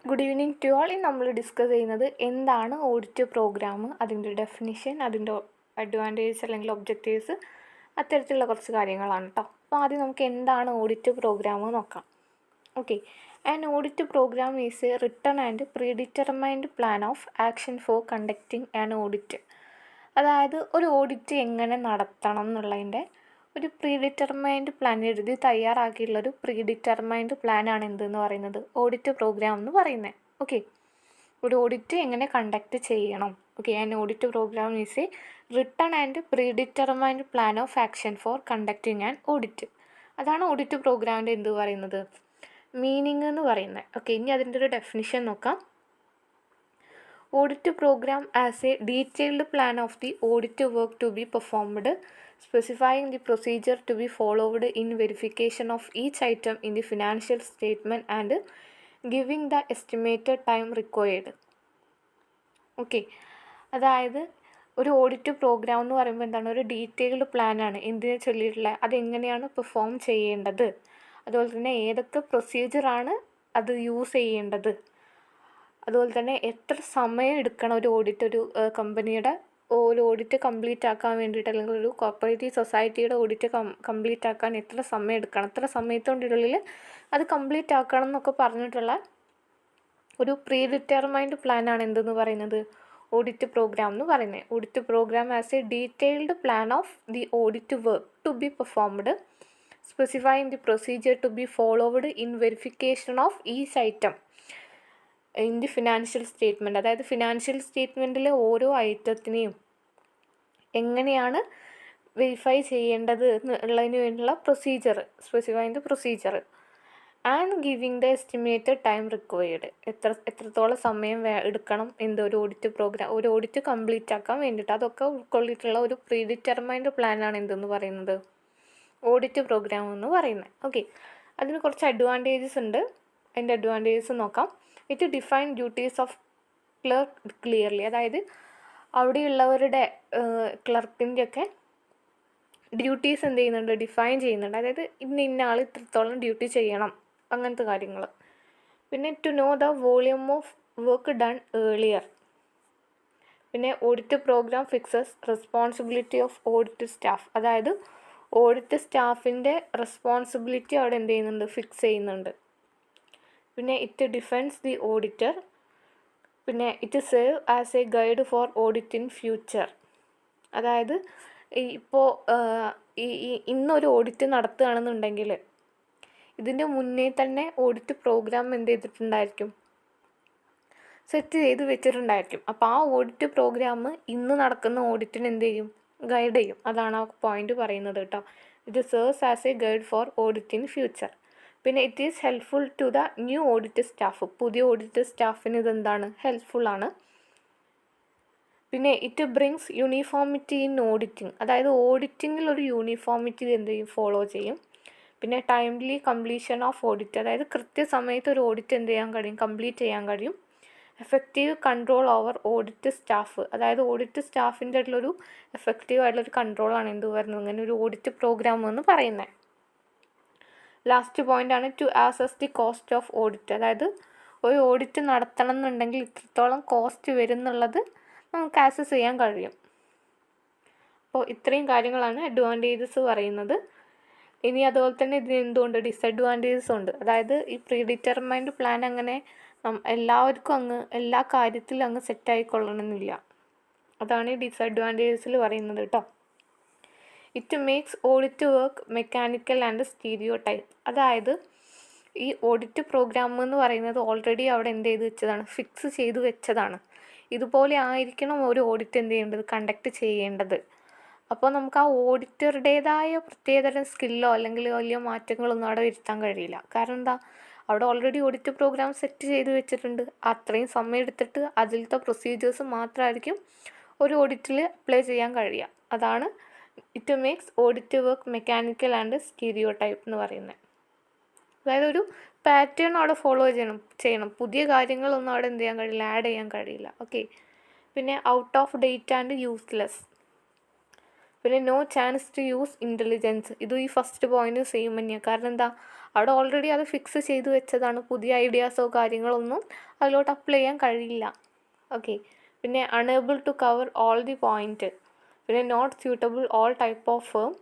Good evening to ആൾ. ഇന്ന് നമ്മൾ discuss ചെയ്യുന്നത് എന്താണ് ഓഡിറ്റ് പ്രോഗ്രാം, അതിൻ്റെ ഡെഫിനിഷൻ, അതിൻ്റെ അഡ്വാൻറ്റേജസ് അല്ലെങ്കിൽ ഒബ്ജക്റ്റീവ്സ്, അത്തരത്തിലുള്ള കുറച്ച് കാര്യങ്ങളാണ് കേട്ടോ. അപ്പോൾ ആദ്യം നമുക്ക് എന്താണ് ഓഡിറ്റ് പ്രോഗ്രാം നോക്കാം. Okay, an audit programme is a written and predetermined plan of action for conducting an audit. അതായത് ഒരു ഓഡിറ്റ് എങ്ങനെ നടത്തണം എന്നുള്ളതിൻ്റെ ഒരു പ്രീഡിറ്റർമൈൻഡ് പ്ലാൻ എഴുതി തയ്യാറാക്കിയുള്ളൊരു പ്രീഡിറ്റർമൈൻഡ് പ്ലാനാണ് എന്തെന്ന് പറയുന്നത് ഓഡിറ്റ് പ്രോഗ്രാം എന്ന് പറയുന്നത്. ഓക്കെ, ഒരു ഓഡിറ്റ് എങ്ങനെ കണ്ടക്ട് ചെയ്യണം. Okay, an audit programme is a written and predetermined plan of action for conducting an audit. അതാണ് ഓഡിറ്റ് പ്രോഗ്രാമിൻ്റെ എന്ത് പറയുന്നത് മീനിങ് എന്ന് പറയുന്നത്. ഓക്കെ, ഇനി അതിൻ്റെ ഒരു ഡെഫിനിഷൻ നോക്കാം. Audit programme as a detailed plan of the audit work to be performed, specifying the procedure to be followed in verification of each item in the financial statement and giving the estimated time required. Okay, അതായത് ഒരു audit programme എന്ന് പറയുമ്പോൾ എന്താണ്, ഒരു detailed പ്ലാനാണ് എന്തിനെ ചൊല്ലിയിട്ടുള്ളത്, അതെങ്ങനെയാണ് perform ചെയ്യേണ്ടത്, അതുപോലെ തന്നെ ഏതൊക്കെ പ്രൊസീജിയറാണ് അത് യൂസ് ചെയ്യേണ്ടത്, അതുപോലെ തന്നെ എത്ര സമയം എടുക്കണം ഒരു ഓഡിറ്റ്, ഒരു കമ്പനിയുടെ ഒരു ഓഡിറ്റ് കംപ്ലീറ്റ് ആക്കാൻ വേണ്ടിയിട്ട്, അല്ലെങ്കിൽ ഒരു കോപ്പറേറ്റീവ് സൊസൈറ്റിയുടെ ഓഡിറ്റ് കംപ്ലീറ്റ് ആക്കാൻ എത്ര സമയം എടുക്കണം, എത്ര സമയത്തിനുള്ളിൽ അത് കംപ്ലീറ്റ് ആക്കണം എന്നൊക്കെ പറഞ്ഞിട്ടുള്ള ഒരു പ്രീ ഡിറ്റർമൈൻഡ് പ്ലാനാണ് എന്തെന്ന് പറയുന്നത് ഓഡിറ്റ് പ്രോഗ്രാം എന്ന് പറയുന്നത്. Audit programme as a detailed plan of the audit work to be performed, specifying the procedure to be followed in verification of each item in the financial statement. അതായത് financial സ്റ്റേറ്റ്മെൻറ്റിലെ ഓരോ ഐറ്റത്തിനെയും എങ്ങനെയാണ് verify ചെയ്യേണ്ടത് എന്നുള്ളതിന് വേണ്ടിയുള്ള procedure, specifying the procedure and giving the estimated time required. എത്രത്തോളം സമയം എടുക്കണം ഒരു ഓഡിറ്റ് പ്രോഗ്രാം, ഒരു ഓഡിറ്റ് കംപ്ലീറ്റ് ആക്കാൻ വേണ്ടിയിട്ട്, അതൊക്കെ ഉൾക്കൊള്ളിട്ടുള്ള ഒരു പ്രീ ഡിറ്റർമൈൻഡ് പ്ലാനാണ് എന്തെന്ന് പറയുന്നത് ഓഡിറ്റ് പ്രോഗ്രാം എന്ന് പറയുന്നത്. ഓക്കെ, അതിന് കുറച്ച് അഡ്വാൻറ്റേജസ് ഉണ്ട്. അതിൻ്റെ അഡ്വാൻറ്റേജസ് നോക്കാം. It define duties of clerk clearly. അതായത് അവിടെയുള്ളവരുടെ ക്ലർക്കിൻ്റെയൊക്കെ ഡ്യൂട്ടീസ് എന്ത് ചെയ്യുന്നുണ്ട്, ഡിഫൈൻ ചെയ്യുന്നുണ്ട്. അതായത് ഇന്ന ആൾ ഇത്രത്തോളം ഡ്യൂട്ടി ചെയ്യണം, അങ്ങനത്തെ കാര്യങ്ങൾ. പിന്നെ to know the volume of work done earlier. പിന്നെ audit programme fixes responsibility of audit staff. അതായത് ഓഡിറ്റ് സ്റ്റാഫിൻ്റെ റെസ്പോൺസിബിലിറ്റി അവിടെ എന്ത് ചെയ്യുന്നുണ്ട്, ഫിക്സ് ചെയ്യുന്നുണ്ട്. പിന്നെ ഇറ്റ് ഡിഫെൻസ് ദി ഓഡിറ്റർ. പിന്നെ it save as a guide for audit in future. അതായത് ഇപ്പോൾ ഇന്നൊരു ഓഡിറ്റ് നടത്തുകയാണെന്നുണ്ടെങ്കിൽ ഇതിൻ്റെ മുന്നേ തന്നെ ഓഡിറ്റ് പ്രോഗ്രാം എന്ത് ചെയ്തിട്ടുണ്ടായിരിക്കും, സെറ്റ് ചെയ്ത് വെച്ചിട്ടുണ്ടായിരിക്കും. അപ്പോൾ ആ ഓഡിറ്റ് പ്രോഗ്രാം ഇന്ന് നടക്കുന്ന ഓഡിറ്റിന് എന്ത് ചെയ്യും, ഗൈഡ് ചെയ്യും. അതാണ് ആ പോയിന്റ് പറയുന്നത് കേട്ടോ. It serves as a guide for audit in future. പിന്നെ it is helpful to the new audit staff. പുതിയ ഓഡിറ്റ് സ്റ്റാഫിന് ഇതെന്താണ്, ഹെൽപ്ഫുള്ളാണ്. പിന്നെ ഇറ്റ് ബ്രിങ്സ് യൂണിഫോമിറ്റി ഇൻ ഓഡിറ്റിംഗ്. അതായത് ഓഡിറ്റിങ്ങിൽ ഒരു യൂണിഫോമിറ്റി എന്ത് ചെയ്യും, ഫോളോ ചെയ്യും. പിന്നെ ടൈംലി കംപ്ലീഷൻ ഓഫ് ഓഡിറ്റ്. അതായത് കൃത്യസമയത്ത് ഒരു ഓഡിറ്റ് എന്ത് ചെയ്യാൻ കഴിയും, കംപ്ലീറ്റ് ചെയ്യാൻ കഴിയും. Effective control over audit staff. അതായത് ഓഡിറ്റ് സ്റ്റാഫിൻ്റെ ആയിട്ടുള്ളൊരു എഫക്റ്റീവ് ആയിട്ടുള്ളൊരു കൺട്രോളാണ് എന്ത് വരുന്നത് ഇങ്ങനെ ഒരു ഓഡിറ്റ് പ്രോഗ്രാം എന്ന് പറയുന്നത്. ലാസ്റ്റ് പോയിൻ്റാണ് to assess the cost of audit. അതായത് ഒരു ഓഡിറ്റ് നടത്തണം എന്നുണ്ടെങ്കിൽ ഇത്രത്തോളം കോസ്റ്റ് വരും എന്നുള്ളത് നമുക്ക് ആസസ് ചെയ്യാൻ കഴിയും. അപ്പോൾ ഇത്രയും കാര്യങ്ങളാണ് അഡ്വാൻറ്റേജസ് പറയുന്നത്. ഇനി അതുപോലെ തന്നെ ഇതിന് എന്തുകൊണ്ട് ഡിസഡ്വാൻറ്റേജസ് ഉണ്ട്. അതായത് ഈ പ്രീ ഡിറ്റർമൈൻഡ് പ്ലാൻ അങ്ങനെ എല്ലാവർക്കും എല്ലാ കാര്യത്തിലും സെറ്റായിക്കൊള്ളണമെന്നില്ല. അതാണ് ഈ ഡിസഡ്വാൻറ്റേജസിൽ പറയുന്നത് കേട്ടോ. It makes audit work mechanical and stereo type. അതായത് ഈ ഓഡിറ്റ് പ്രോഗ്രാം എന്ന് പറയുന്നത് ഓൾറെഡി അവിടെ എന്ത് ചെയ്ത് വെച്ചതാണ്, ഫിക്സ് ചെയ്ത് വെച്ചതാണ്. ഇതുപോലെ ആയിരിക്കണം ഒരു ഓഡിറ്റ് എന്ത് ചെയ്യേണ്ടത്, കണ്ടക്ട് ചെയ്യേണ്ടത്. അപ്പോൾ നമുക്ക് ആ ഓഡിറ്ററുടേതായ പ്രത്യേകതരം സ്കില്ലോ അല്ലെങ്കിൽ വലിയ മാറ്റങ്ങളൊന്നും അവിടെ വരുത്താൻ കഴിയില്ല. കാരണം എന്താ, അവിടെ ഓൾറെഡി ഓഡിറ്റ് പ്രോഗ്രാം സെറ്റ് ചെയ്ത് വെച്ചിട്ടുണ്ട്. അത്രയും സമയം എടുത്തിട്ട് അതിലത്തെ പ്രൊസീജിയേഴ്സ് മാത്രമായിരിക്കും ഒരു ഓഡിറ്റിൽ അപ്ലൈ ചെയ്യാൻ കഴിയുക. അതാണ് it makes audit work mechanical and stereo type എന്ന് പറയുന്നത്. അതായത് ഒരു പാറ്റേൺ അവിടെ ഫോളോ ചെയ്യണം. പുതിയ കാര്യങ്ങളൊന്നും അവിടെ എന്ത് ചെയ്യാൻ കഴിയില്ല, ആഡ് ചെയ്യാൻ കഴിയില്ല. ഓക്കെ, പിന്നെ out of date and useless. പിന്നെ no chance to use intelligence. ഇത് ഈ ഫസ്റ്റ് പോയിന്റ് സെയിം തന്നെയാണ്. കാരണം എന്താ, അവിടെ ഓൾറെഡി അത് ഫിക്സ് ചെയ്ത് വെച്ചതാണ്. പുതിയ ഐഡിയാസോ കാര്യങ്ങളൊന്നും അതിലോട്ട് അപ്ലൈ ചെയ്യാൻ കഴിയില്ല. ഓക്കെ. പിന്നെ unable to cover all the point. പിന്നെ not suitable all type of firm.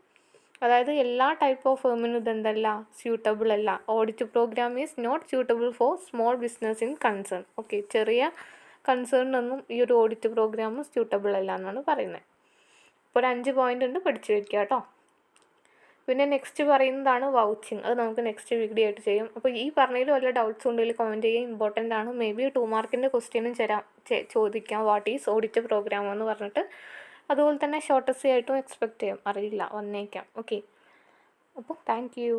അതായത് എല്ലാ ടൈപ്പ് ഓഫ് ഫേമിനും ഇതെന്തല്ല, സ്യൂട്ടബിൾ അല്ല. Audit programme is not suitable for small business in concern. Okay, ചെറിയ കൺസേണിനൊന്നും ഈ ഒരു ഓഡിറ്റ് പ്രോഗ്രാം സ്യൂട്ടബിൾ അല്ല എന്നാണ് പറയുന്നത്. ഇപ്പോൾ ഒരു 5 പോയിൻ്റ് ഉണ്ട്, പഠിച്ചു വയ്ക്കുക കേട്ടോ. പിന്നെ നെക്സ്റ്റ് പറയുന്നതാണ് വൗച്ചിങ്. അത് നമുക്ക് നെക്സ്റ്റ് വീഡിയോ ആയിട്ട് ചെയ്യും. അപ്പോൾ ഈ പറഞ്ഞതിൽ വല്ല ഡൗട്ട്സ് ഉണ്ടെങ്കിൽ കമൻറ്റ് ചെയ്യുക, ഇമ്പോർട്ടൻ്റ് ആണ്. മേ ബി 2 മാർക്കിൻ്റെ ക്വസ്റ്റ്യനും ചോദിക്കാം, വാട്ട് ഈസ് ഓഡിറ്റ് പ്രോഗ്രാം എന്ന് പറഞ്ഞിട്ട്. അതുപോലെ തന്നെ ഷോർട്ട് എസ്സേ ആയിട്ടും എക്സ്പെക്റ്റ് ചെയ്യും, അറിയില്ല, വന്നേക്കാം. ഓക്കെ, അപ്പോൾ താങ്ക് യു.